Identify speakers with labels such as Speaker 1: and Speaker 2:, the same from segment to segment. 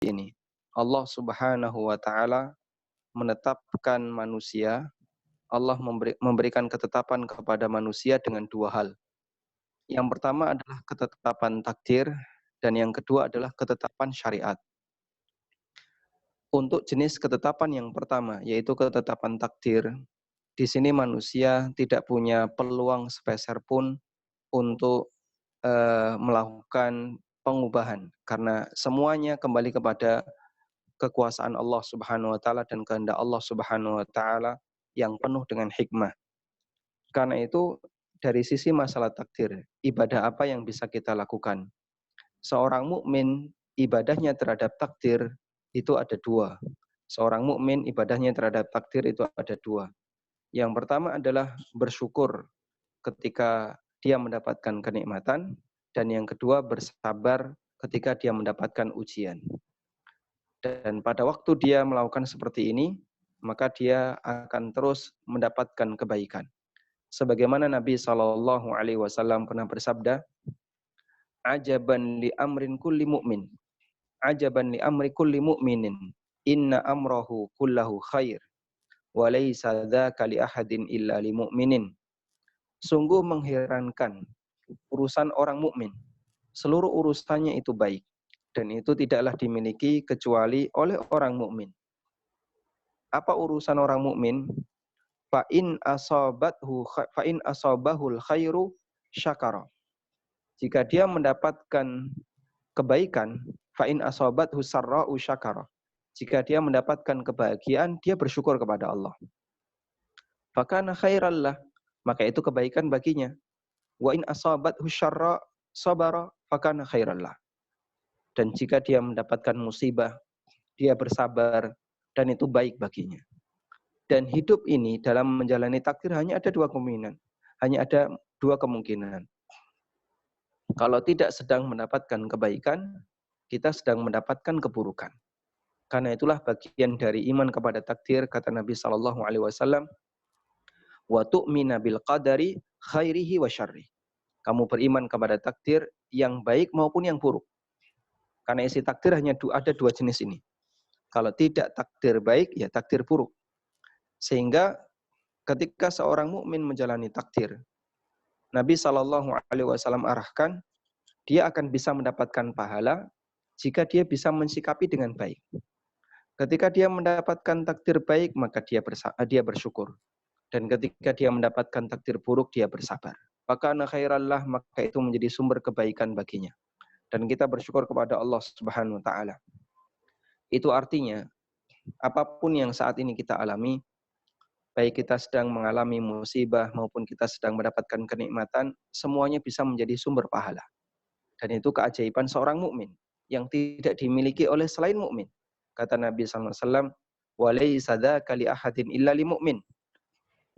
Speaker 1: ini. Allah Subhanahu wa taala menetapkan manusia, Allah memberikan ketetapan kepada manusia dengan dua hal. Yang pertama adalah ketetapan takdir dan yang kedua adalah ketetapan syariat. Untuk jenis ketetapan yang pertama, yaitu ketetapan takdir, di sini manusia tidak punya peluang sepeser pun untuk melakukan pengubahan, karena semuanya kembali kepada kekuasaan Allah Subhanahu wa taala dan kehendak Allah Subhanahu wa taala yang penuh dengan hikmah. Karena itu dari sisi masalah takdir, ibadah apa yang bisa kita lakukan? Seorang mukmin ibadahnya terhadap takdir itu ada dua. Seorang mukmin ibadahnya terhadap takdir itu ada dua. Yang pertama adalah bersyukur ketika dia mendapatkan kenikmatan, dan yang kedua bersabar ketika dia mendapatkan ujian. Dan pada waktu dia melakukan seperti ini, maka dia akan terus mendapatkan kebaikan. Sebagaimana Nabi SAW pernah bersabda, "Ajaban li amrin kulli mu'min, ajaban li amri kulli mu'minin, inna amrahu kullahu khair, wa laysa dzaka li ahadin illa li mu'minin." Sungguh mengherankan urusan orang mukmin. Seluruh urusannya itu baik, dan itu tidaklah dimiliki kecuali oleh orang mukmin. Apa urusan orang mukmin? Fa in asabahul khairu syakara. Jika dia mendapatkan kebaikan, fa in asabathu sarra'u syakara. Jika dia mendapatkan kebahagiaan, dia bersyukur kepada Allah. Fakana khairallah, maka itu kebaikan baginya. Wa in asabathu syarra sabara, fakana khairallah. Dan jika dia mendapatkan musibah, dia bersabar, dan itu baik baginya. Dan hidup ini dalam menjalani takdir hanya ada dua kemungkinan. Hanya ada dua kemungkinan. Kalau tidak sedang mendapatkan kebaikan, kita sedang mendapatkan keburukan. Karena itulah bagian dari iman kepada takdir, kata Nabi SAW, wa tu'mina bil qadari khairihi wa syarri. Kamu beriman kepada takdir yang baik maupun yang buruk. Karena isi takdir hanya ada dua jenis ini. Kalau tidak takdir baik, ya takdir buruk. Sehingga ketika seorang mukmin menjalani takdir, Nabi SAW arahkan, dia akan bisa mendapatkan pahala jika dia bisa mensikapi dengan baik. Ketika dia mendapatkan takdir baik, maka dia bersyukur. Dan ketika dia mendapatkan takdir buruk, dia bersabar. Maka khairallah, maka itu menjadi sumber kebaikan baginya. Dan kita bersyukur kepada Allah Subhanahu wa taala. Itu artinya apapun yang saat ini kita alami, baik kita sedang mengalami musibah maupun kita sedang mendapatkan kenikmatan, semuanya bisa menjadi sumber pahala. Dan itu keajaiban seorang mukmin yang tidak dimiliki oleh selain mukmin. Kata Nabi SAW, "Walaysa dzaka li ahadin illa li mu'min."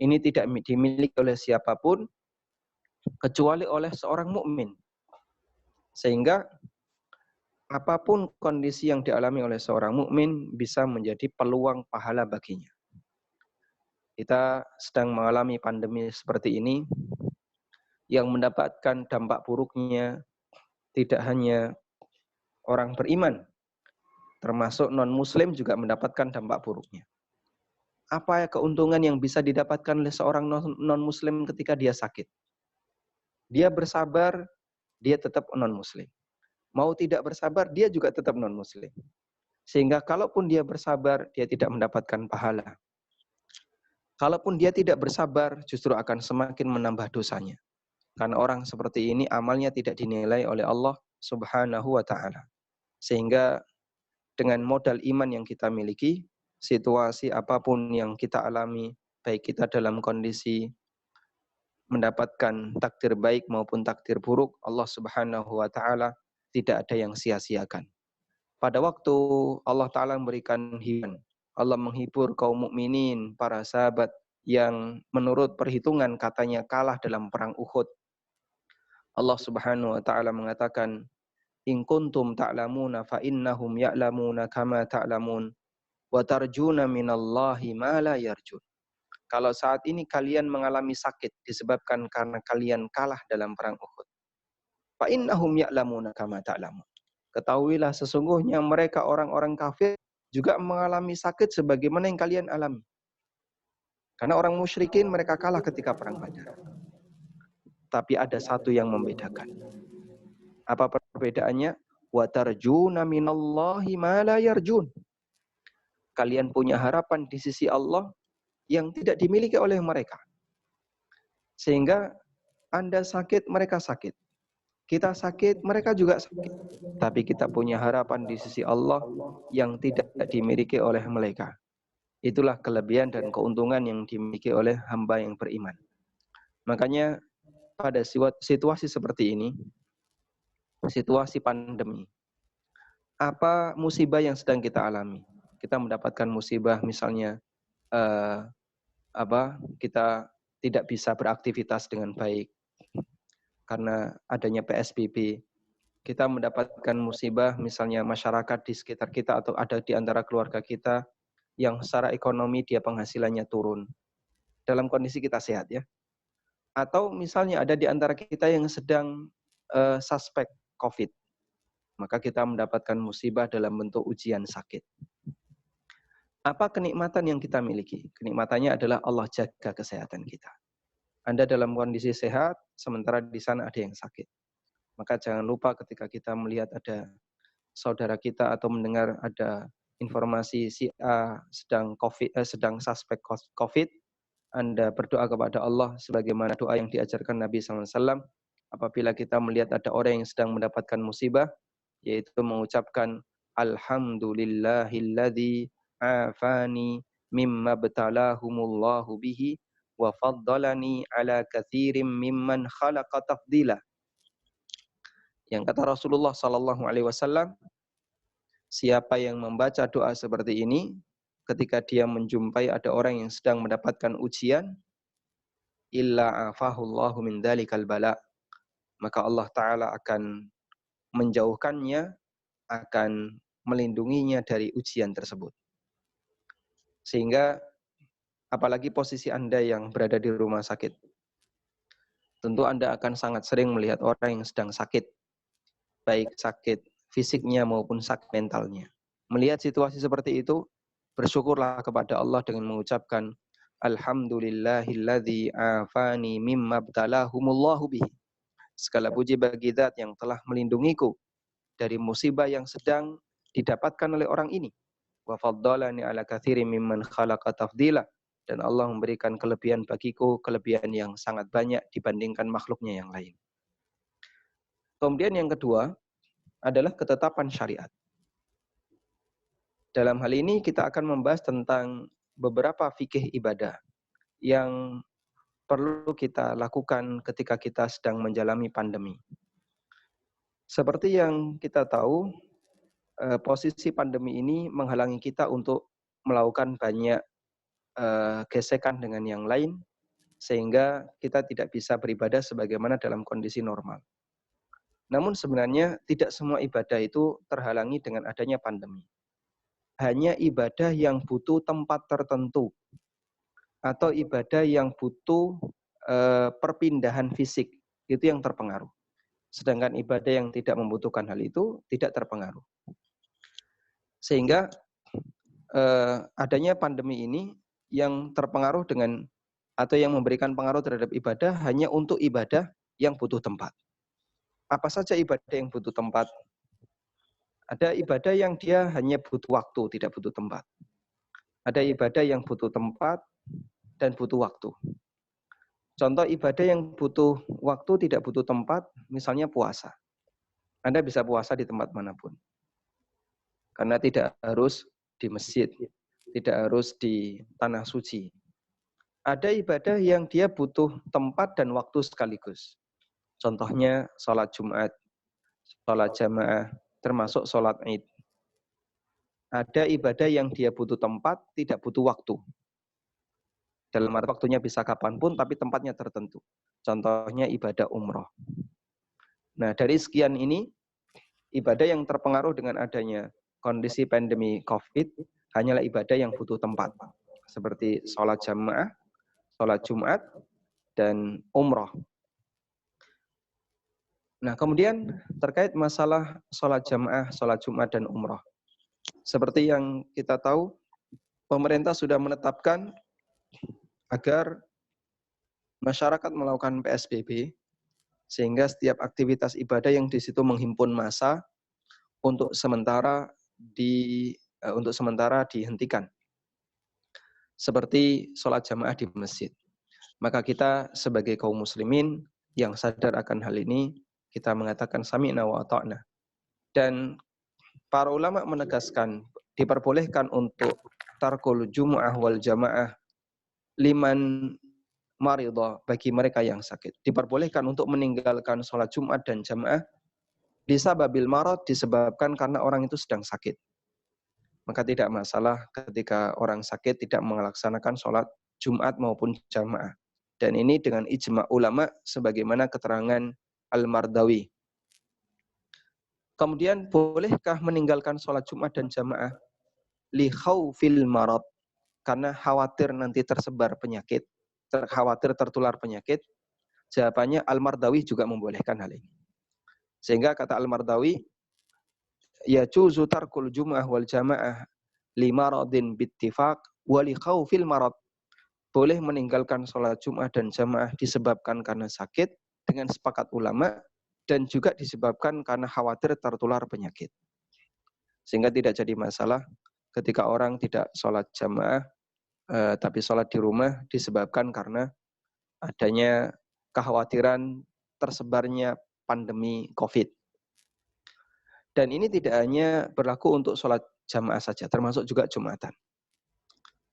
Speaker 1: Ini tidak dimiliki oleh siapapun kecuali oleh seorang mukmin. Sehingga apapun kondisi yang dialami oleh seorang mukmin bisa menjadi peluang pahala baginya. Kita sedang mengalami pandemi seperti ini, yang mendapatkan dampak buruknya tidak hanya orang beriman, termasuk non-muslim juga mendapatkan dampak buruknya. Apa keuntungan yang bisa didapatkan oleh seorang non-muslim ketika dia sakit? Dia bersabar, dia tetap non-muslim. Mau tidak bersabar, dia juga tetap non-muslim. Sehingga kalaupun dia bersabar, dia tidak mendapatkan pahala. Kalaupun dia tidak bersabar, justru akan semakin menambah dosanya. Karena orang seperti ini amalnya tidak dinilai oleh Allah Subhanahu wa taala. Sehingga dengan modal iman yang kita miliki, situasi apapun yang kita alami, baik kita dalam kondisi mendapatkan takdir baik maupun takdir buruk, Allah Subhanahu wa taala tidak ada yang sia-siakan. Pada waktu Allah taala memberikan hiburan, Allah menghibur kaum mukminin, para sahabat yang menurut perhitungan katanya kalah dalam perang Uhud. Allah Subhanahu wa taala mengatakan, "In kuntum ta'lamuna fa innahum ya'lamuna kama ta'lamun wa tarjuna minallahi ma la yarjun." Kalau saat ini kalian mengalami sakit disebabkan karena kalian kalah dalam perang Uhud, fa innahum ya'lamuna kama ta'lamun. Ketahuilah sesungguhnya mereka orang-orang kafir juga mengalami sakit sebagaimana yang kalian alami. Karena orang musyrikin mereka kalah ketika perang Badar. Tapi ada satu yang membedakan. Apa perbedaannya? Wa tarjuna minallahi ma la yarjun. Kalian punya harapan di sisi Allah yang tidak dimiliki oleh mereka. Sehingga Anda sakit, mereka sakit. Kita sakit, mereka juga sakit. Tapi kita punya harapan di sisi Allah yang tidak dimiliki oleh mereka. Itulah kelebihan dan keuntungan yang dimiliki oleh hamba yang beriman. Makanya pada situasi seperti ini, situasi pandemi, apa musibah yang sedang kita alami? Kita mendapatkan musibah misalnya kita tidak bisa beraktivitas dengan baik karena adanya PSBB. Kita mendapatkan musibah misalnya masyarakat di sekitar kita atau ada di antara keluarga kita yang secara ekonomi dia penghasilannya turun. Dalam kondisi kita sehat ya. Atau misalnya ada di antara kita yang sedang suspek COVID. Maka kita mendapatkan musibah dalam bentuk ujian sakit. Apa kenikmatan yang kita miliki? Kenikmatannya adalah Allah jaga kesehatan kita. Anda dalam kondisi sehat, sementara di sana ada yang sakit. Maka jangan lupa ketika kita melihat ada saudara kita atau mendengar ada informasi si A sedang suspek COVID, Anda berdoa kepada Allah sebagaimana doa yang diajarkan Nabi SAW. Apabila kita melihat ada orang yang sedang mendapatkan musibah, yaitu mengucapkan Alhamdulillahilladzi afani mimma btalahumullahu bihi wa faddalani ala katsirin mimman khalaqa tafdila. Yang kata Rasulullah sallallahu alaihi wasallam, siapa yang membaca doa seperti ini ketika dia menjumpai ada orang yang sedang mendapatkan ujian, illa afahullahu min dzalikal bala, maka Allah taala akan menjauhkannya, akan melindunginya dari ujian tersebut. Sehingga apalagi posisi Anda yang berada di rumah sakit, tentu Anda akan sangat sering melihat orang yang sedang sakit, baik sakit fisiknya maupun sakit mentalnya. Melihat situasi seperti itu, bersyukurlah kepada Allah dengan mengucapkan Alhamdulillahilladzi afani mimma btalahumullahu bihi. Segala puji bagi Zat yang telah melindungiku dari musibah yang sedang didapatkan oleh orang ini. Wa faddalani ala katsirin mimman khalaqa tafdila, dan Allah memberikan kelebihan bagiku, kelebihan yang sangat banyak dibandingkan makhluknya yang lain. Kemudian yang kedua adalah ketetapan syariat. Dalam hal ini kita akan membahas tentang beberapa fikih ibadah yang perlu kita lakukan ketika kita sedang menjalani pandemi. Seperti yang kita tahu, posisi pandemi ini menghalangi kita untuk melakukan banyak gesekan dengan yang lain, sehingga kita tidak bisa beribadah sebagaimana dalam kondisi normal. Namun sebenarnya tidak semua ibadah itu terhalangi dengan adanya pandemi. Hanya ibadah yang butuh tempat tertentu atau ibadah yang butuh perpindahan fisik itu yang terpengaruh. Sedangkan ibadah yang tidak membutuhkan hal itu tidak terpengaruh. Sehingga adanya pandemi ini yang terpengaruh dengan atau yang memberikan pengaruh terhadap ibadah hanya untuk ibadah yang butuh tempat. Apa saja ibadah yang butuh tempat? Ada ibadah yang dia hanya butuh waktu, tidak butuh tempat. Ada ibadah yang butuh tempat dan butuh waktu. Contoh ibadah yang butuh waktu, tidak butuh tempat, misalnya puasa. Anda bisa puasa di tempat manapun. Karena tidak harus di masjid, tidak harus di tanah suci. Ada ibadah yang dia butuh tempat dan waktu sekaligus. Contohnya sholat Jumat, sholat jamaah, termasuk sholat Id. Ada ibadah yang dia butuh tempat, tidak butuh waktu. Dalam arti waktunya bisa kapanpun, tapi tempatnya tertentu. Contohnya ibadah umroh. Nah, dari sekian ini, ibadah yang terpengaruh dengan adanya kondisi pandemi COVID, hanyalah ibadah yang butuh tempat. Seperti sholat jamaah, sholat Jumat, dan umroh. Nah, kemudian terkait masalah sholat jamaah, sholat Jumat, dan umroh. Seperti yang kita tahu, pemerintah sudah menetapkan agar masyarakat melakukan PSBB, sehingga setiap aktivitas ibadah yang di situ menghimpun massa untuk sementara dihentikan. Seperti sholat jamaah di masjid. Maka kita sebagai kaum muslimin yang sadar akan hal ini, kita mengatakan sami'na wa ata'na. Dan para ulama menegaskan diperbolehkan untuk tarkul jumu'ah wal jamaah liman maridha, bagi mereka yang sakit. Diperbolehkan untuk meninggalkan sholat Jumat dan jamaah disababil marad, disebabkan karena orang itu sedang sakit. Maka tidak masalah ketika orang sakit tidak melaksanakan sholat Jumat maupun jamaah. Dan ini dengan ijma' ulama sebagaimana keterangan Al-Mardawi. Kemudian bolehkah meninggalkan sholat Jumat dan jamaah? Li khaufil marad, karena khawatir nanti tersebar penyakit, khawatir tertular penyakit. Jawabannya Al-Mardawi juga membolehkan hal ini. Sehingga kata Al-Mardawi, yajuzu tarkul jum'ah wal jamaah li maradin bittifaq wa li khaufil marad. Boleh meninggalkan sholat Jumat dan jamaah disebabkan karena sakit dengan sepakat ulama, dan juga disebabkan karena khawatir tertular penyakit. Sehingga tidak jadi masalah ketika orang tidak sholat jamaah tapi sholat di rumah disebabkan karena adanya kekhawatiran tersebarnya pandemi COVID. Dan ini tidak hanya berlaku untuk sholat jamaah saja, termasuk juga Jumatan.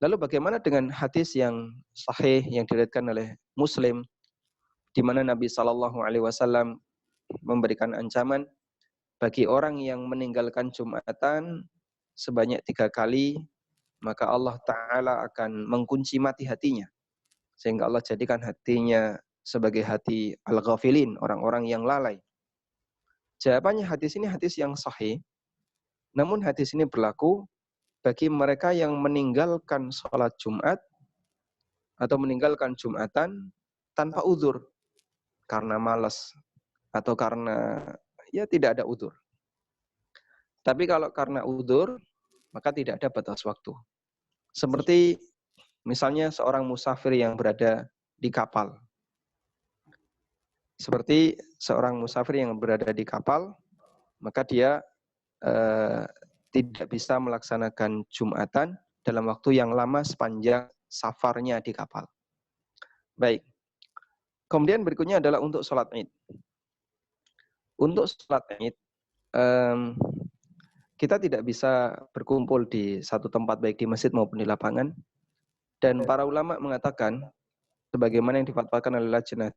Speaker 1: Lalu bagaimana dengan hadis yang sahih yang diriwayatkan oleh Muslim, di mana Nabi SAW memberikan ancaman bagi orang yang meninggalkan Jumatan sebanyak 3 kali, maka Allah Ta'ala akan mengkunci mati hatinya. Sehingga Allah jadikan hatinya sebagai hati al-ghafilin, orang-orang yang lalai. Jawabannya hadis ini hadis yang sahih. Namun hadis ini berlaku bagi mereka yang meninggalkan sholat Jumat atau meninggalkan Jumatan tanpa uzur. Karena malas atau karena ya tidak ada uzur. Tapi kalau karena uzur, maka tidak ada batas waktu. Seperti misalnya seorang musafir yang berada di kapal. Seperti seorang musafir yang berada di kapal, maka dia tidak bisa melaksanakan Jumatan dalam waktu yang lama sepanjang safarnya di kapal. Baik. Kemudian berikutnya adalah untuk sholat Id. Untuk sholat Id, kita tidak bisa berkumpul di satu tempat baik di masjid maupun di lapangan. Dan para ulama mengatakan, sebagaimana yang difatwakan oleh Lajnah,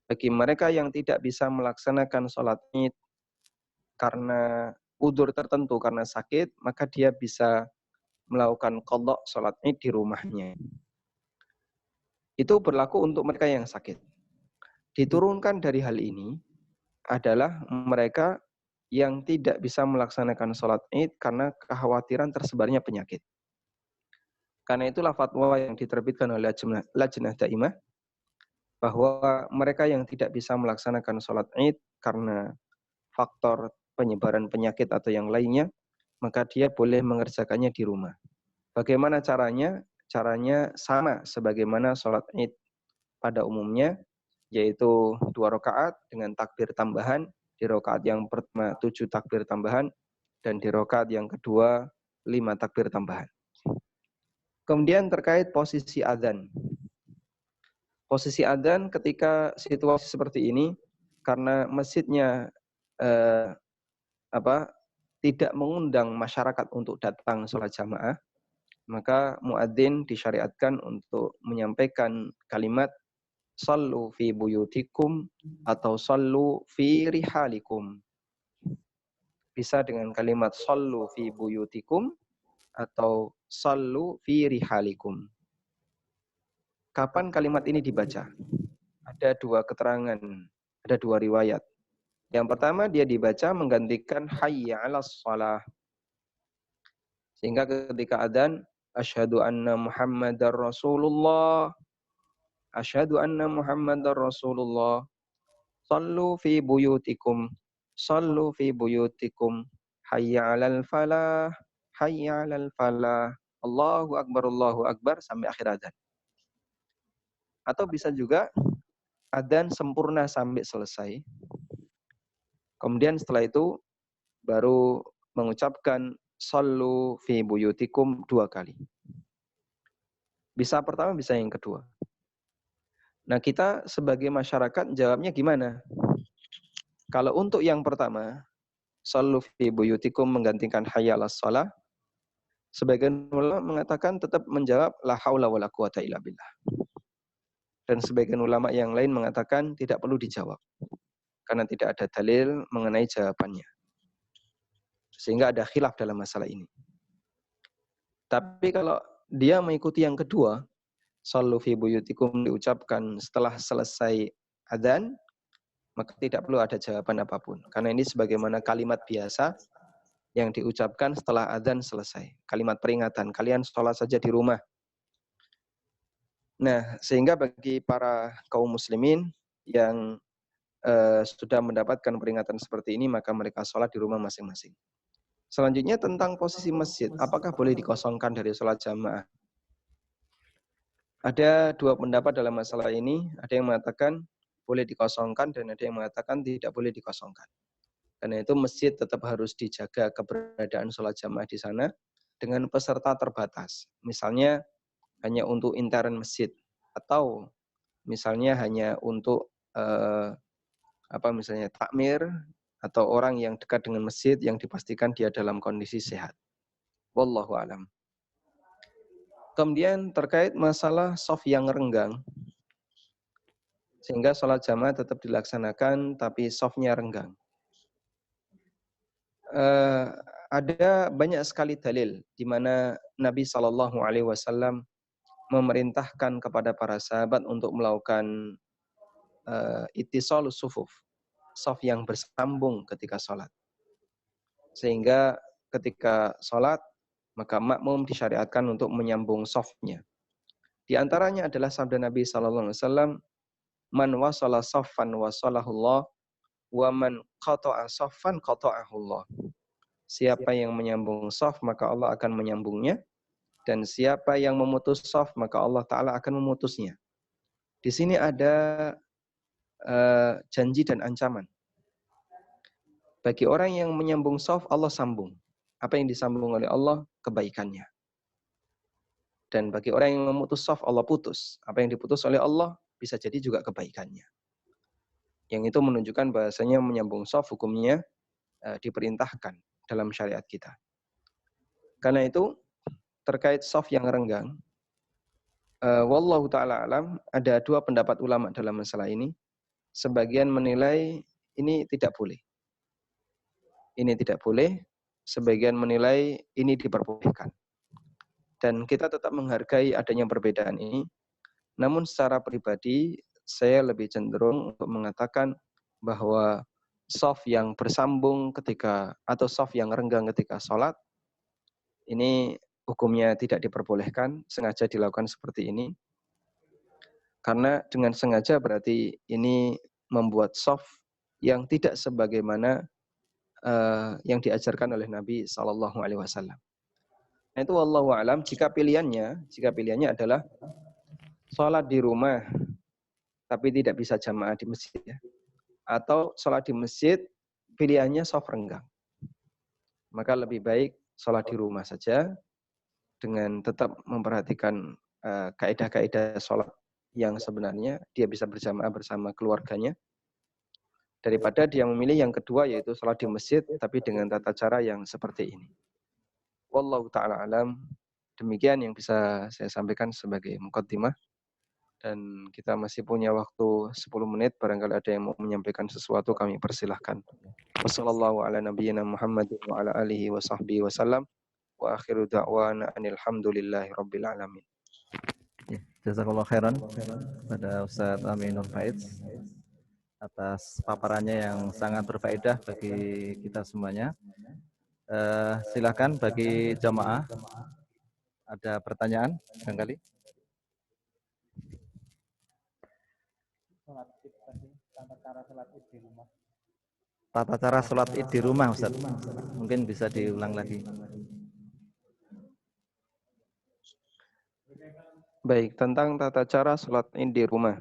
Speaker 1: bagi mereka yang tidak bisa melaksanakan sholat Id karena udzur tertentu, karena sakit, maka dia bisa melakukan qadha sholat Id di rumahnya. Itu berlaku untuk mereka yang sakit. Diturunkan dari hal ini adalah mereka yang tidak bisa melaksanakan sholat Id karena kekhawatiran tersebarnya penyakit. Karena itulah fatwa yang diterbitkan oleh Lajnah Daimah, bahwa mereka yang tidak bisa melaksanakan sholat Id karena faktor penyebaran penyakit atau yang lainnya, maka dia boleh mengerjakannya di rumah. Bagaimana caranya? Caranya sama sebagaimana sholat Id pada umumnya, yaitu 2 rakaat dengan takbir tambahan. Di rakaat yang pertama 7 takbir tambahan, dan di rakaat yang kedua 5 takbir tambahan. Kemudian terkait posisi adzan. Posisi adzan ketika situasi seperti ini, karena masjidnya tidak mengundang masyarakat untuk datang sholat jamaah, maka muadzin disyariatkan untuk menyampaikan kalimat sallu fi buyutikum atau sallu fi rihalikum. Bisa dengan kalimat sallu fi buyutikum atau sallu fi rihalikum. Kapan kalimat ini dibaca? Ada 2 keterangan, ada 2 riwayat. Yang pertama, dia dibaca menggantikan hayya 'alas shalah. Sehingga ketika adzan, asyhadu anna Muhammadar Rasulullah, asyhadu anna Muhammadar Rasulullah, Sallu fi buyutikum. Sallu fi buyutikum. Hayya 'alal falah. Hayya 'alal falah. Allahu Akbar sampai akhir adzan. Atau bisa juga adzan sempurna sampai selesai. Kemudian setelah itu baru mengucapkan sallu fi buyutikum 2 kali. Bisa pertama, bisa yang kedua. Nah, kita sebagai masyarakat jawabnya gimana? Kalau untuk yang pertama, sallu fi buyutikum menggantikan hayya 'alas shalah, sebagian ulama mengatakan tetap menjawab la haula wala quwata illa billah. Dan sebagian ulama yang lain mengatakan tidak perlu dijawab karena tidak ada dalil mengenai jawabannya. Sehingga ada khilaf dalam masalah ini. Tapi kalau dia mengikuti yang kedua, sallu fi buyutikum diucapkan setelah selesai adzan, maka tidak perlu ada jawaban apapun. Karena ini sebagaimana kalimat biasa yang diucapkan setelah adzan selesai. Kalimat peringatan, kalian sholat saja di rumah. Nah, sehingga bagi para kaum muslimin yang sudah mendapatkan peringatan seperti ini, maka mereka sholat di rumah masing-masing. Selanjutnya tentang posisi masjid, apakah boleh dikosongkan dari sholat jamaah? Ada 2 pendapat dalam masalah ini. Ada yang mengatakan boleh dikosongkan dan ada yang mengatakan tidak boleh dikosongkan. Karena itu masjid tetap harus dijaga keberadaan sholat jamaah di sana dengan peserta terbatas. Misalnya hanya untuk intern masjid atau misalnya hanya untuk misalnya takmir atau orang yang dekat dengan masjid yang dipastikan dia dalam kondisi sehat. Wallahu a'lam. Kemudian terkait masalah shaf yang renggang, sehingga sholat jamaah tetap dilaksanakan tapi shafnya renggang. Ada banyak sekali dalil di mana Nabi SAW memerintahkan kepada para sahabat untuk melakukan ittisalus sufuf, shaf yang bersambung ketika sholat. Sehingga ketika sholat, maka makmum disyariatkan untuk menyambung shafnya. Di antaranya adalah sabda Nabi SAW, man wasala shaffan wasalahullah, wa man qata'a shaffan qata'ahullah. Siapa yang menyambung shaf, maka Allah akan menyambungnya. Dan siapa yang memutus shaf, maka Allah Ta'ala akan memutusnya. Di sini ada janji dan ancaman. Bagi orang yang menyambung shaf, Allah sambung. Apa yang disambung oleh Allah? Kebaikannya. Dan bagi orang yang memutus shaf, Allah putus. Apa yang diputus oleh Allah, bisa jadi juga kebaikannya. Yang itu menunjukkan bahasanya menyambung shaf hukumnya diperintahkan dalam syariat kita. Karena itu, terkait shaf yang renggang, wallahu ta'ala alam, ada 2 pendapat ulama dalam masalah ini. Sebagian menilai ini tidak boleh. Ini tidak boleh, sebagian menilai ini diperbolehkan. Dan kita tetap menghargai adanya perbedaan ini. Namun secara pribadi, saya lebih cenderung untuk mengatakan bahwa shaf yang bersambung ketika, atau shaf yang renggang ketika sholat, ini hukumnya tidak diperbolehkan, sengaja dilakukan seperti ini. Karena dengan sengaja berarti ini membuat shaf yang tidak sebagaimana yang diajarkan oleh Nabi SAW. Nah itu wallahu a'lam, jika pilihannya adalah sholat di rumah tapi tidak bisa jamaah di masjid, ya. Atau sholat di masjid pilihannya shaf renggang, maka lebih baik sholat di rumah saja dengan tetap memperhatikan kaidah-kaidah sholat yang sebenarnya dia bisa berjamaah bersama keluarganya, daripada dia memilih yang kedua, yaitu sholat di masjid tapi dengan tata cara yang seperti ini. Wallahu ta'ala alam. Demikian yang bisa saya sampaikan sebagai muqaddimah. Dan kita masih punya waktu 10 menit. Barangkali ada yang mau menyampaikan sesuatu, kami persilahkan. Wassallallahu ala nabiyyina Muhammadin wa ala alihi wa sahbihi wasallam. Wa akhiru da'wana anilhamdulillahi rabbil alamin.
Speaker 2: Jazakallah khairan kepada Ustaz Aminur Faiz atas paparannya yang sangat berfaedah bagi kita semuanya. Silakan bagi jamaah, ada pertanyaan barangkali? Tata cara sholat id di rumah, Ustaz. Mungkin bisa diulang lagi.
Speaker 1: Baik, tentang tata cara sholat id di rumah.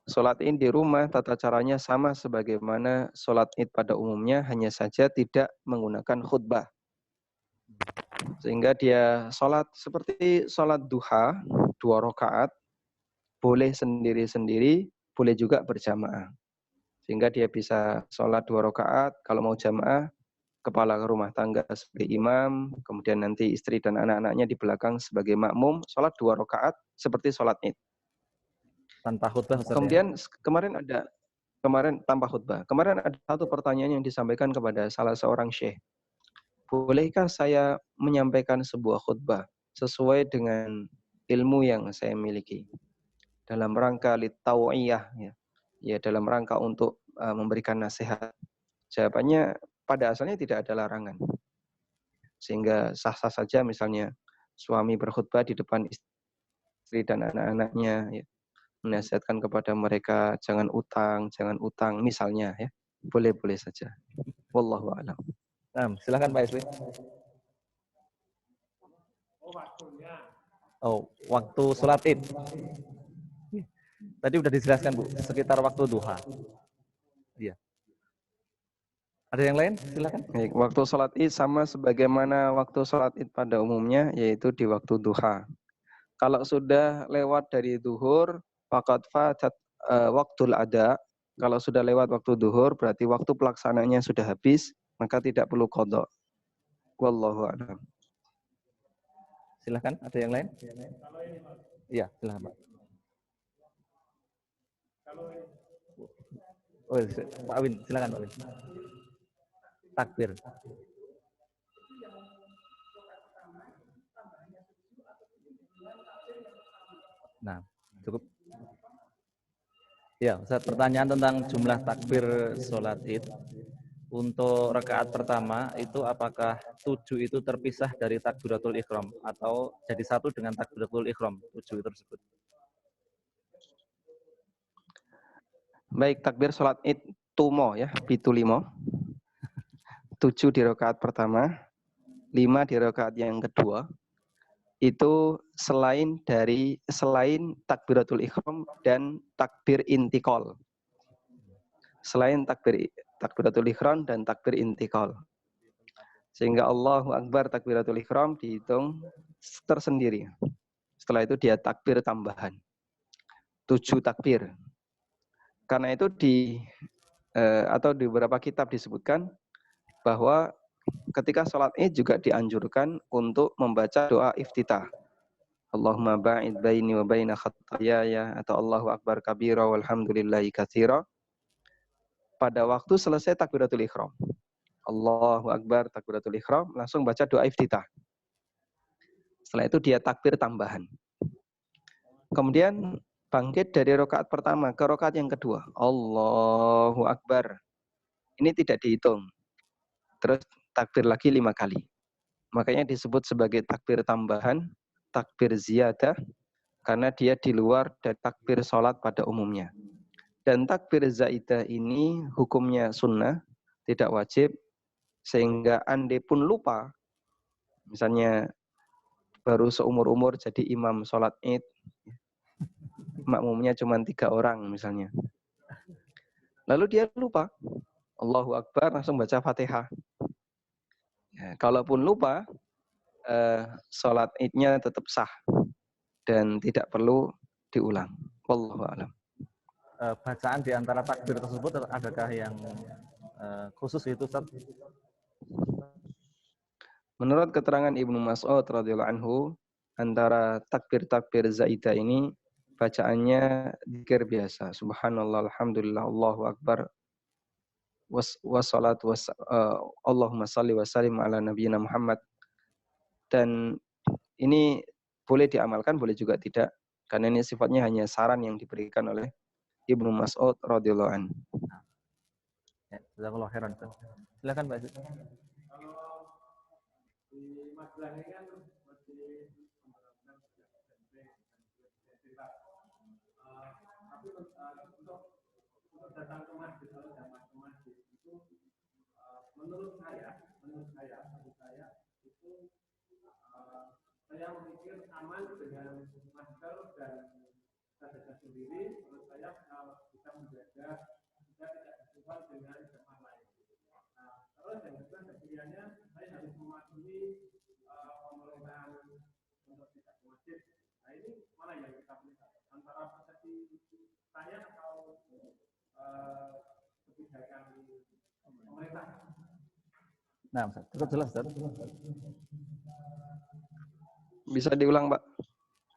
Speaker 1: Sholat id di rumah tata caranya sama sebagaimana sholat id pada umumnya, hanya saja tidak menggunakan khutbah. Sehingga dia sholat seperti sholat duha, 2 rakaat, boleh sendiri-sendiri, boleh juga berjamaah. Sehingga dia bisa sholat 2 rakaat, kalau mau jamaah, kepala rumah tangga sebagai imam, kemudian nanti istri dan anak-anaknya di belakang sebagai makmum, sholat 2 rakaat seperti sholat id.
Speaker 2: Tanpa khutbah, Ustaz,
Speaker 1: Kemudian kemarin tanpa khutbah. Kemarin ada satu pertanyaan yang disampaikan kepada salah seorang syekh. Bolehkah saya menyampaikan sebuah khutbah sesuai dengan ilmu yang saya miliki dalam rangka litauiyah, ya dalam rangka untuk memberikan nasihat? Jawabannya pada asalnya tidak ada larangan, sehingga sah-sah saja misalnya suami berkhutbah di depan istri dan anak-anaknya, ya, menasihatkan kepada mereka jangan utang misalnya, ya, boleh-boleh saja. Wallahu a'lam.
Speaker 2: Nah, silakan Pak SW. Oh, waktu sholat id. Tadi udah dijelaskan, Bu, sekitar waktu duha. Iya. Ada yang lain? Silakan.
Speaker 1: Baik, waktu sholat id sama sebagaimana waktu sholat id pada umumnya, yaitu di waktu duha. Kalau sudah lewat dari duhur, faqad fatat waktul ada. Kalau sudah lewat waktu duhur, berarti waktu pelaksananya sudah habis, maka tidak perlu qadha. Wallahu a'lam.
Speaker 2: Silakan, ada yang lain? Iya, silakan, Pak. Oh, Pak Win, silakan Pak Win. Takbir. Nah, cukup. Ya, Ustaz, pertanyaan tentang jumlah takbir sholat id. Untuk rakaat pertama itu apakah 7 itu terpisah dari takbiratul ihram atau jadi satu dengan takbiratul ihram 7 tersebut?
Speaker 1: Baik, takbir sholat id tumo ya, pitu limo. 7 di rakaat pertama, 5 di rakaat yang kedua. Itu selain takbiratul ihram dan takbir intikal. Selain takbiratul ihram dan takbir intikal. Sehingga Allahu Akbar takbiratul ihram dihitung tersendiri. Setelah itu dia takbir tambahan. 7 takbir. Karena itu di beberapa kitab disebutkan bahwa ketika sholat id juga dianjurkan untuk membaca doa iftitah. Allahumma ba'id baini wa baina khatayaya, atau Allahu Akbar kabira walhamdulillahi katsira. Pada waktu selesai takbiratul ihram, Allahu Akbar takbiratul ihram, langsung baca doa iftitah. Setelah itu dia takbir tambahan. Kemudian bangkit dari rakaat pertama ke rakaat yang kedua, Allahu Akbar. Ini tidak dihitung. Terus takbir lagi 5 kali. Makanya disebut sebagai takbir tambahan, takbir ziyadah, karena dia di luar dari takbir sholat pada umumnya. Dan takbir zaidah ini hukumnya sunnah, tidak wajib, sehingga andai pun lupa, misalnya baru seumur-umur jadi imam sholat id, makmumnya cuma 3 orang misalnya. Lalu dia lupa, Allahu Akbar, langsung baca Fatihah. Ya, kalaupun lupa, sholat idnya tetap sah dan tidak perlu diulang. Wallahu a'lam.
Speaker 2: Bacaan di antara takbir tersebut adakah yang khusus itu, Ustaz?
Speaker 1: Menurut keterangan Ibnu Mas'ud radhiyallahu anhu, antara takbir-takbir zaidah ini bacaannya zikir biasa. Subhanallah, alhamdulillah, Allahu akbar. Wassalatu Allahumma salli wa sallim ala nabiyyina Muhammad. Dan ini boleh diamalkan, boleh juga tidak, karena ini sifatnya hanya saran yang diberikan oleh Ibnu Mas'ud radhiyallahu anhu.
Speaker 2: Ya, jazakallahu khairan. Silakan Pak.
Speaker 3: Di majalah ini kan masih tapi untuk datang ke masjid atau jamaah ke masjid itu menurut saya itu saya memikir aman dengan masker dan sajadah sendiri. Menurut saya bisa menjaga juga tidak bersentuhan dengan jamaah lain. Nah, terus yang kedua pilihannya saya harus mematuhi pemerintahan untuk tidak ke masjid. Nah, ini mana yang kita pilih antara persepsi saya atau kebijakan pemerintah?
Speaker 2: Nah, cukup jelas, Ustaz.
Speaker 1: Bisa diulang, Pak?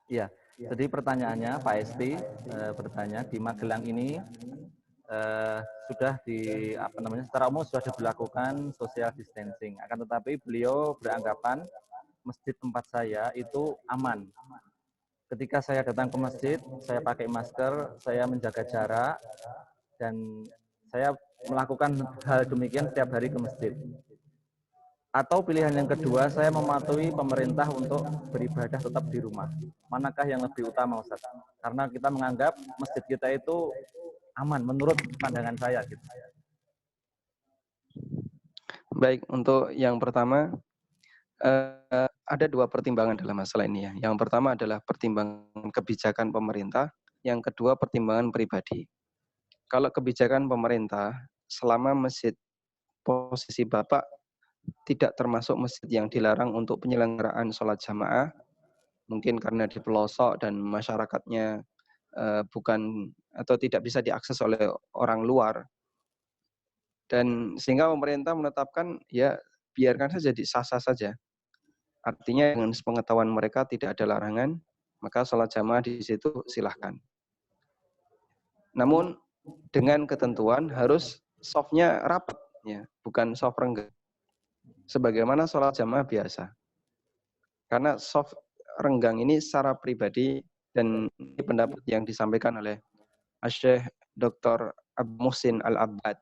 Speaker 2: Iya. Jadi pertanyaannya Pak Esti bertanya di Magelang ini sudah secara umum sudah diberlakukan social distancing. Akan tetapi beliau beranggapan masjid tempat saya itu aman. Ketika saya datang ke masjid, saya pakai masker, saya menjaga jarak, dan saya melakukan hal demikian setiap hari ke masjid. Atau pilihan yang kedua, saya mematuhi pemerintah untuk beribadah tetap di rumah. Manakah yang lebih utama, Ustaz? Karena kita menganggap masjid kita itu aman menurut pandangan saya. Gitu.
Speaker 1: Baik, untuk yang pertama, ada dua pertimbangan dalam masalah ini ya. Yang pertama adalah pertimbangan kebijakan pemerintah, yang kedua pertimbangan pribadi. Kalau kebijakan pemerintah, selama masjid posisi Bapak tidak termasuk masjid yang dilarang untuk penyelenggaraan sholat jamaah, mungkin karena di pelosok dan masyarakatnya bukan atau tidak bisa diakses oleh orang luar, dan sehingga pemerintah menetapkan ya biarkan saja sah-sah saja. Artinya dengan sepengetahuan mereka tidak ada larangan, maka sholat jamaah di situ silahkan. Namun dengan ketentuan harus softnya rapat, ya, bukan soft renggang. Sebagaimana sholat jamaah biasa. Karena soft renggang ini secara pribadi dan pendapat yang disampaikan oleh Syekh Dr. Abu Muhsin Al-Abbad,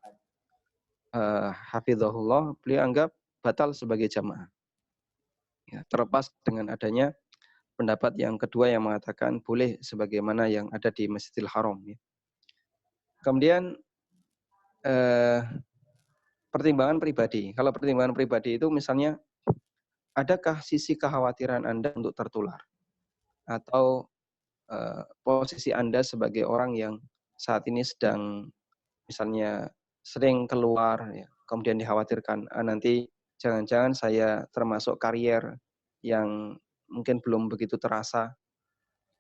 Speaker 1: hafizahullah, beliau anggap batal sebagai jamaah. Ya, terlepas dengan adanya pendapat yang kedua yang mengatakan boleh sebagaimana yang ada di Masjidil Haram. Ya. Kemudian pertimbangan pribadi. Kalau pertimbangan pribadi itu misalnya, adakah sisi kekhawatiran Anda untuk tertular? Atau posisi Anda sebagai orang yang saat ini sedang misalnya sering keluar, ya, kemudian dikhawatirkan nanti jangan-jangan saya termasuk karier yang mungkin belum begitu terasa.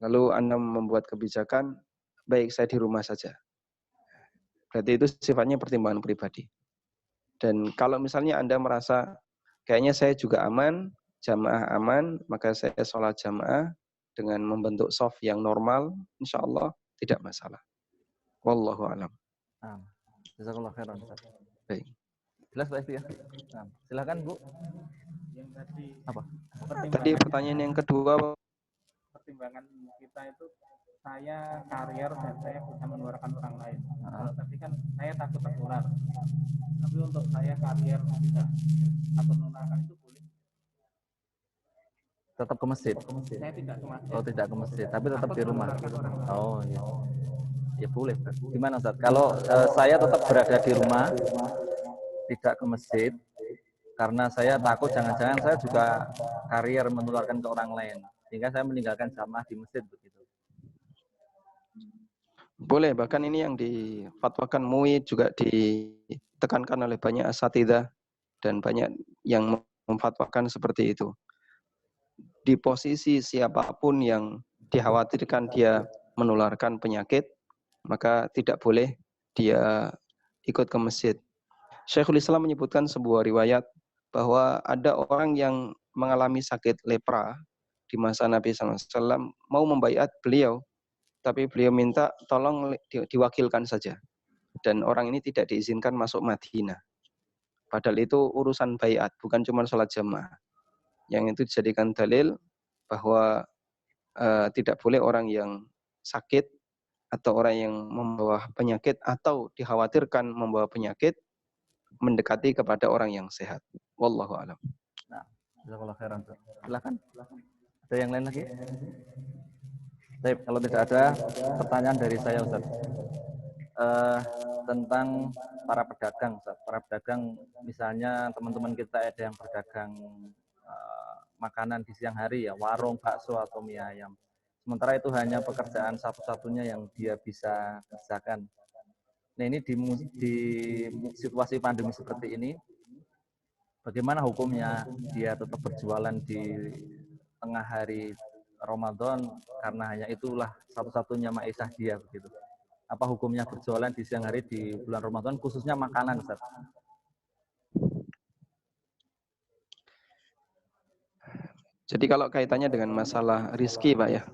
Speaker 1: Lalu Anda membuat kebijakan, baik saya di rumah saja. Berarti itu sifatnya pertimbangan pribadi. Dan kalau misalnya Anda merasa kayaknya saya juga aman, jamaah aman, maka saya sholat jamaah dengan membentuk soft yang normal, insya Allah tidak masalah. Wallahu a'lam.
Speaker 2: Jazakallah khairan.
Speaker 1: Baik.
Speaker 2: Jelas Pak Esti ya? Silakan Bu.
Speaker 3: Yang tadi
Speaker 2: apa?
Speaker 1: Tadi pertanyaan yang kedua,
Speaker 3: pertimbangan kita itu saya karier dan saya bisa menularkan orang lain. Kalau tadi kan saya takut tertular. Tapi untuk saya karier tidak takut menularkan itu boleh.
Speaker 2: Tetap ke masjid.
Speaker 3: Saya tidak ke masjid.
Speaker 2: Oh, tidak ke masjid, tapi tetap di rumah. Oh, iya. Ya boleh. Gimana Ustaz? Kalau saya tetap berada di rumah, tidak ke masjid, karena saya takut jangan-jangan saya juga karier menularkan ke orang lain, sehingga saya meninggalkan jamaah di masjid begitu.
Speaker 1: Boleh, bahkan ini yang difatwakan MUI juga ditekankan oleh banyak asatidzah dan banyak yang memfatwakan seperti itu. Di posisi siapapun yang dikhawatirkan dia menularkan penyakit, maka tidak boleh dia ikut ke masjid. Syekhul Islam menyebutkan sebuah riwayat bahwa ada orang yang mengalami sakit lepra di masa Nabi SAW mau membaiat beliau, tapi beliau minta tolong diwakilkan saja. Dan orang ini tidak diizinkan masuk Madinah. Padahal itu urusan baiat, bukan cuma sholat jamaah. Yang itu dijadikan dalil bahwa tidak boleh orang yang sakit atau orang yang membawa penyakit atau dikhawatirkan membawa penyakit mendekati kepada orang yang sehat. Wallahu a'lam.
Speaker 2: Nah, jazakallahu khairan. Silakan. Ada yang lain lagi? Baik, kalau tidak ada pertanyaan dari saya, Ustaz. tentang para pedagang. Para pedagang, misalnya teman-teman kita ada yang berdagang makanan di siang hari ya, warung bakso atau mie ayam. Sementara itu hanya pekerjaan satu-satunya yang dia bisa kerjakan. Nah ini di situasi pandemi seperti ini, bagaimana hukumnya dia tetap berjualan di tengah hari Ramadan karena hanya itulah satu-satunya maisha dia begitu. Apa hukumnya berjualan di siang hari di bulan Ramadan khususnya makanan, Ustaz?
Speaker 1: Jadi kalau kaitannya dengan masalah rizki, Pak ya,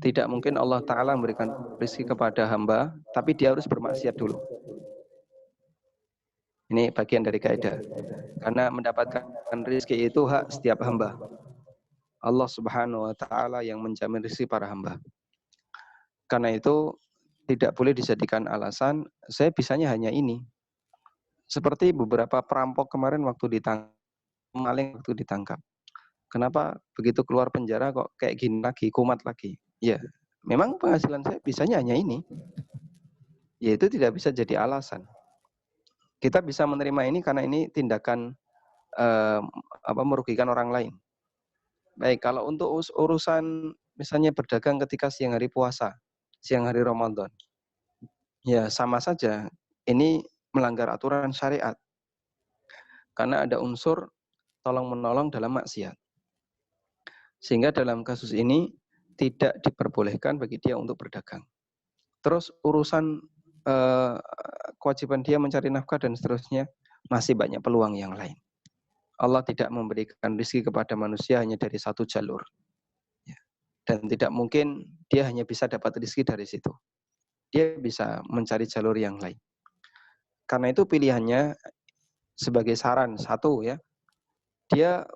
Speaker 1: tidak mungkin Allah Ta'ala memberikan rizki kepada hamba, tapi dia harus bermaksiat dulu. Ini bagian dari kaidah. Karena mendapatkan rizki itu hak setiap hamba. Allah Subhanahu wa Ta'ala yang menjamin rizki para hamba. Karena itu tidak boleh dijadikan alasan saya bisanya hanya ini. Seperti beberapa perampok kemarin waktu ditangkap, maling waktu ditangkap. Kenapa begitu keluar penjara kok kayak gini lagi, kumat lagi? Ya, memang penghasilan saya bisanya hanya ini. Ya itu tidak bisa jadi alasan. Kita bisa menerima ini karena ini tindakan merugikan orang lain. Baik, kalau untuk urusan misalnya berdagang ketika siang hari puasa, siang hari Ramadan, ya sama saja. Ini melanggar aturan syariat. Karena ada unsur tolong-menolong dalam maksiat. Sehingga dalam kasus ini tidak diperbolehkan bagi dia untuk berdagang. Terus urusan kewajiban dia mencari nafkah dan seterusnya, masih banyak peluang yang lain. Allah tidak memberikan rezeki kepada manusia hanya dari satu jalur. Dan tidak mungkin dia hanya bisa dapat rezeki dari situ. Dia bisa mencari jalur yang lain. Karena itu pilihannya sebagai saran, satu ya, dia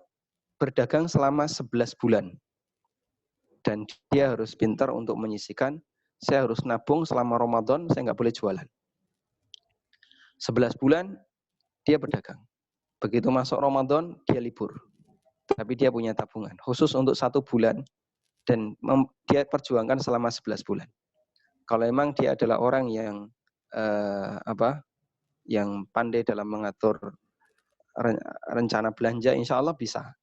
Speaker 1: berdagang selama 11 bulan. Dan dia harus pintar untuk menyisihkan, saya harus nabung selama Ramadan, saya nggak boleh jualan. 11 bulan, dia berdagang. Begitu masuk Ramadan, dia libur. Tapi dia punya tabungan, khusus untuk 1 bulan, dan dia perjuangkan selama 11 bulan. Kalau memang dia adalah orang yang yang pandai dalam mengatur rencana belanja, insya Allah bisa.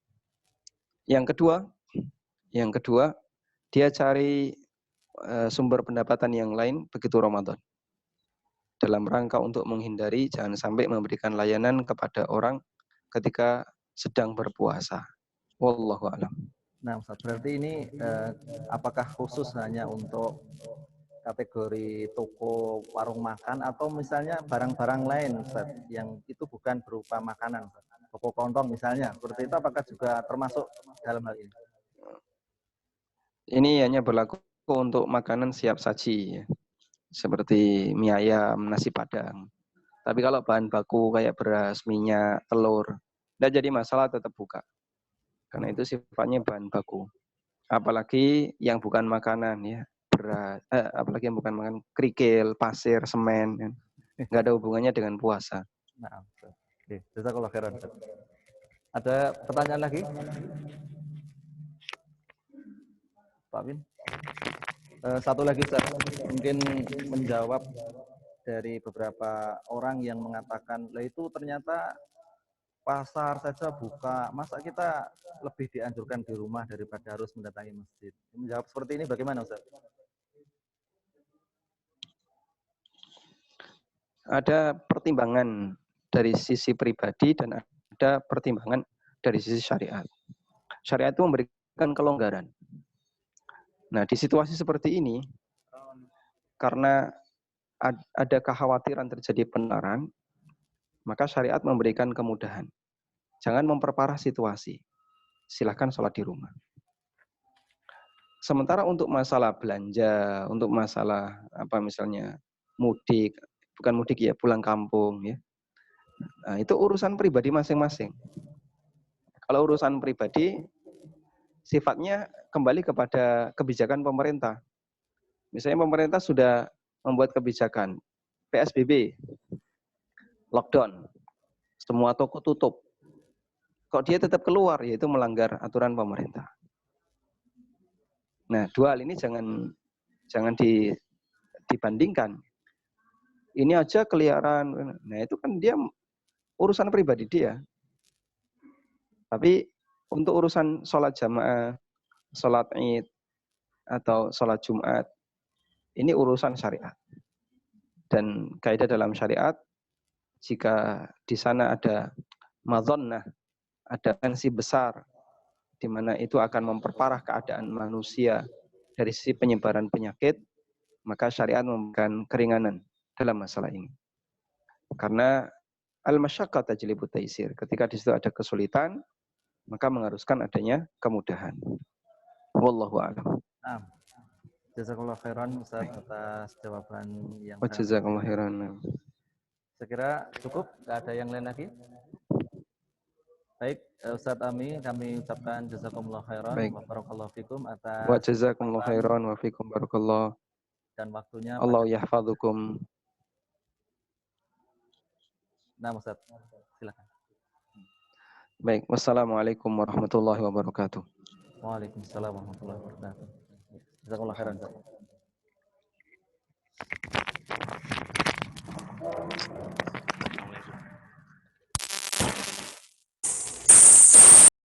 Speaker 1: Yang kedua, dia cari sumber pendapatan yang lain begitu Ramadan. Dalam rangka untuk menghindari jangan sampai memberikan layanan kepada orang ketika sedang berpuasa. Wallahu a'lam.
Speaker 2: Nah, Ustaz, berarti ini apakah khusus hanya untuk kategori toko warung makan atau misalnya barang-barang lain, Ustaz, yang itu bukan berupa makanan, Ustaz? Toko kelontong misalnya, seperti itu apakah juga termasuk dalam hal ini?
Speaker 1: Ini hanya berlaku untuk makanan siap saji, ya. Seperti mie ayam, nasi padang. Tapi kalau bahan baku kayak beras, minyak, telur, tidak jadi masalah, tetap buka. Karena itu sifatnya bahan baku. Apalagi yang bukan makanan ya, beras, apalagi yang bukan makanan, kerikil, pasir, semen, kan. Nggak ada hubungannya dengan puasa.
Speaker 2: Nah, oke, jazakallah khairan. Ada pertanyaan lagi? Pak Bin? Satu lagi, Ustaz, mungkin menjawab dari beberapa orang yang mengatakan, lah itu ternyata pasar saja buka, masa kita lebih dianjurkan di rumah daripada harus mendatangi masjid. Menjawab seperti ini bagaimana, Ustaz?
Speaker 1: Ada pertimbangan dari sisi pribadi dan ada pertimbangan dari sisi syariat. Syariat itu memberikan kelonggaran. Nah, di situasi seperti ini, karena ada kekhawatiran terjadi penularan, maka syariat memberikan kemudahan. Jangan memperparah situasi. Silahkan sholat di rumah. Sementara untuk masalah belanja, untuk masalah misalnya mudik, bukan mudik ya, pulang kampung ya. Nah, itu urusan pribadi masing-masing. Kalau urusan pribadi, sifatnya kembali kepada kebijakan pemerintah. Misalnya pemerintah sudah membuat kebijakan PSBB, lockdown, semua toko tutup. Kok dia tetap keluar, yaitu melanggar aturan pemerintah. Nah, dua hal ini jangan dibandingkan. Ini aja keliaran. Nah, itu kan dia urusan pribadi dia. Tapi untuk urusan sholat jamaah, sholat id, atau sholat Jumat, ini urusan syariat. Dan kaidah dalam syariat, jika di sana ada madzannah, ada tensi besar, di mana itu akan memperparah keadaan manusia dari sisi penyebaran penyakit, maka syariat memberikan keringanan dalam masalah ini. Karena al-masyaqqah tajlibu taisir. Ketika di situ ada kesulitan, maka mengharuskan adanya kemudahan. Wallahu a'lam.
Speaker 2: Nah, jazakallah khairan Ustaz atas jawaban yang
Speaker 1: Wa jazakallahu khairan.
Speaker 2: Saya kira cukup, nggak ada yang lain lagi. Baik, Ustaz Ami, kami ucapkan jazakumullah khairan wa barakallahu fikum atas
Speaker 1: wa jazakumullah khairan wa fikum barakallah
Speaker 2: dan waktunya.
Speaker 1: Allah yahfadzukum.
Speaker 2: Nah, Ustaz, silakan.
Speaker 1: Baik, wassalamualaikum warahmatullahi wabarakatuh.
Speaker 2: Waalaikumsalam warahmatullahi wabarakatuh. Jazakumullah khairan.